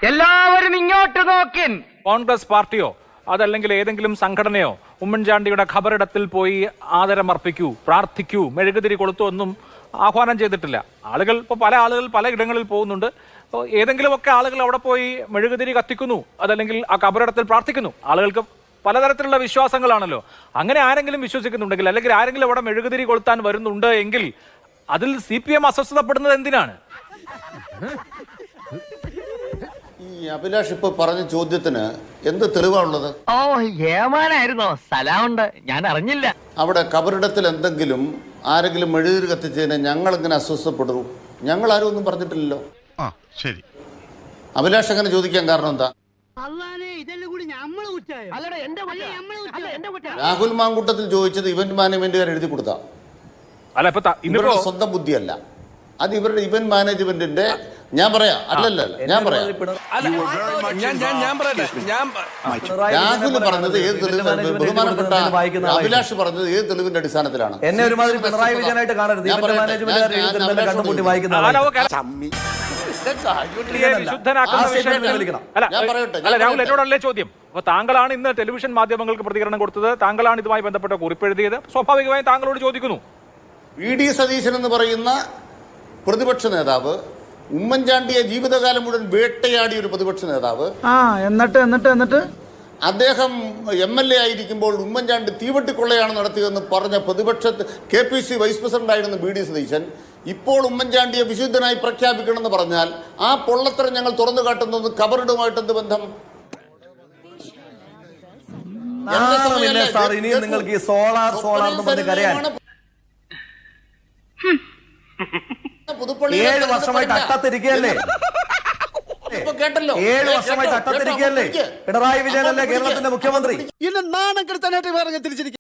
എല്ലാവരും ഇങ്ങോട്ട് നോക്കിൻ. കോൺഗ്രസ് പാർട്ടിയോ അതല്ലെങ്കിൽ ഏതെങ്കിലും സംഘടനയോ ഉമ്മൻചാണ്ടിയുടെ ഖബറിടത്തിൽ പോയി ആദരമർപ്പിക്കൂ, പ്രാർത്ഥിക്കൂ, മെഴുകുതിരി കൊളുത്തു ഒന്നും ആഹ്വാനം ചെയ്തിട്ടില്ല. ആളുകൾ ഇപ്പോൾ പല ആളുകൾ പല ഇടങ്ങളിൽ പോകുന്നുണ്ട്. ഏതെങ്കിലുമൊക്കെ ആളുകൾ അവിടെ പോയി മെഴുകുതിരി കത്തിക്കുന്നു, അതല്ലെങ്കിൽ ആ ഖബറിടത്തിൽ പ്രാർത്ഥിക്കുന്നു. ആളുകൾക്ക് പലതരത്തിലുള്ള വിശ്വാസങ്ങളാണല്ലോ. അങ്ങനെ ആരെങ്കിലും വിശ്വസിക്കുന്നുണ്ടെങ്കിൽ, അല്ലെങ്കിൽ ആരെങ്കിലും അവിടെ മെഴുകുതിരി കൊളുത്താൻ വരുന്നുണ്ട് എങ്കിൽ അതിൽ CPM അസ്വസ്ഥതപ്പെടുന്നത് എന്തിനാണ്? ഈ അഭിലാഷ് ഇപ്പൊ പറഞ്ഞ ചോദ്യത്തിന് എന്ത് തെളിവാണുള്ളത്? ഓ ഏമാനായിരുന്നോ? സ്ഥലമുണ്ട്, ഞാൻ അറിഞ്ഞില്ല. അവിടെ കബറിടത്തിൽ എന്തെങ്കിലും ആരെങ്കിലും മെഴുകുതിരി കത്തിച്ചതിനെ ഞങ്ങൾ ഇങ്ങനെ അസ്വസ്ഥപ്പെടും? ഞങ്ങൾ ആരും ഒന്നും പറഞ്ഞിട്ടില്ലല്ലോ. ശരി, അഭിലാഷ് അങ്ങനെ ചോദിക്കാൻ കാരണം എന്താ? രാഹുൽ മാങ്കൂട്ടത്തിൽ ചോദിച്ചത് ഇവന്റ് മാനേജ്മെന്റുകാർ എഴുതി കൊടുത്ത അല്ല, ഇവരുടെ സ്വന്തം ബുദ്ധിയല്ല, അത് ഇവരുടെ ഇവന്റ് മാനേജ്മെന്റിന്റെ. ഞാൻ പറയാം, അല്ലല്ല ഞാൻ പറയാം. രാഹുൽ പറഞ്ഞത് ഏത് തെളിവ്, ബഹുമാനപ്പെട്ട അഭിലാഷ് പറഞ്ഞത് ഏത് തെളിവിന്റെ അടിസ്ഥാനത്തിലാണ്? എന്നെ ഒരുമാതിരി പിണറായി വിജയനായിട്ട് കാണരുത്. രാഹുൽ, എന്നോടല്ലേ ചോദ്യം? അപ്പൊ താങ്കളാണ് ഇന്ന് ടെലിവിഷൻ മാധ്യമങ്ങൾക്ക് പ്രതികരണം കൊടുത്തത്, താങ്കളാണ് ഇതുമായി ബന്ധപ്പെട്ട കുറിപ്പെഴുതിയത്. സ്വാഭാവികമായും താങ്കളോട് ചോദിക്കുന്നു. VD സതീശൻ എന്ന് പറയുന്ന പ്രതിപക്ഷ നേതാവ്, ഉമ്മൻചാണ്ടിയെ ജീവിതകാലം മുഴുവൻ വേട്ടയാടിയ ഒരു പ്രതിപക്ഷ നേതാവ്, എന്നിട്ട് അദ്ദേഹം MLA ആയിരിക്കുമ്പോൾ ഉമ്മൻചാണ്ടി തീവട്ടിക്കൊള്ളയാണ് നടത്തിയതെന്ന് പറഞ്ഞ പ്രതിപക്ഷ KPC വൈസ് പ്രസിഡന്റ് ആയിരുന്ന VD സതീശൻ ഇപ്പോൾ ഉമ്മൻചാണ്ടിയെ വിശുദ്ധനായി പ്രഖ്യാപിക്കണമെന്ന് പറഞ്ഞാൽ ആ പൊള്ളത്തരം ഞങ്ങൾ തുറന്നു കാട്ടുന്നത് ഖബറിടുമായിട്ട് എന്ത് ബന്ധം? നിങ്ങൾക്ക് ഈ സോളാർ എന്ന് പറഞ്ഞ് കരയാൻ 7 വർഷമായിട്ട് അട്ടത്തിരിക്കുകയല്ലേ? 7 വർഷമായിട്ട് അട്ടത്തിരിക്കുകയല്ലേ? പിണറായി വിജയനല്ലേ കേരളത്തിന്റെ മുഖ്യമന്ത്രി? നാണം കെടുത്താനായിട്ട് തിരിച്ചിരിക്കും.